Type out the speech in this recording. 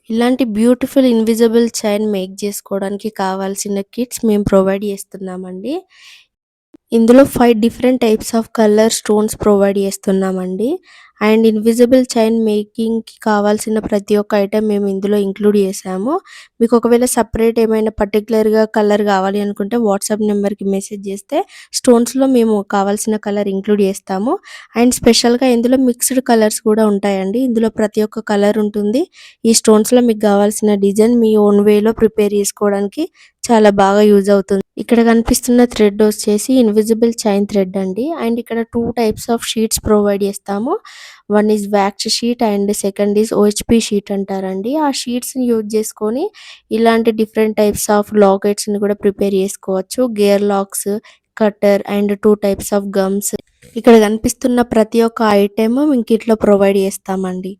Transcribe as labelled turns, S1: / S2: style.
S1: ఇలాంటి beautiful invisible chain make జేసుకోవడానికి కావాల్సిన kits మేము ప్రొవైడ్ చేస్తున్నామండి. ఇందులో 5 different types of colour stones provide చేస్తున్నామండి. అండ్ ఇన్విజిబుల్ చైన్ మేకింగ్‌కి కావాల్సిన ప్రతి ఒక్క ఐటెమ్ మేము ఇందులో ఇంక్లూడ్ చేశాము. మీకు ఒకవేళ సెపరేట్ ఏమైనా పర్టిక్యులర్‌గా కలర్ కావాలి అనుకుంటే వాట్సాప్ నెంబర్‌కి మెసేజ్ చేస్తే స్టోన్స్‌లో మేము కావాల్సిన కలర్ ఇంక్లూడ్ చేస్తాము. అండ్ స్పెషల్‌గా ఇందులో మిక్స్డ్ కలర్స్ కూడా ఉంటాయండి. ఇందులో ప్రతి ఒక్క కలర్ ఉంటుంది. ఈ స్టోన్స్‌లో మీకు కావాల్సిన డిజైన్ మీ ఓన్ వేలో ప్రిపేర్ చేసుకోవడానికి చాలా బాగా యూజ్ అవుతుంది. ఇక్కడ కనిపిస్తున్న థ్రెడ్ వచ్చేసి ఇన్విజిబుల్ చైన్ థ్రెడ్ అండి. అండ్ ఇక్కడ 2 టైప్స్ ఆఫ్ షీట్స్ ప్రొవైడ్ చేస్తాము. One is wax sheet and second is OHP sheet అంటారండి. ఆ షీట్స్‌ని యూజ్ చేసుకొని ఇలాంటి డిఫరెంట్ టైప్స్ ఆఫ్ లాకెట్స్‌ని కూడా ప్రిపేర్ చేసుకోవచ్చు. Gear locks, cutter and 2 types of gums. ఇక్కడ కనిపిస్తున్న ప్రతి ఒక్క ఐటెమ్ మేము కిట్‌లో ప్రొవైడ్ చేస్తామండి.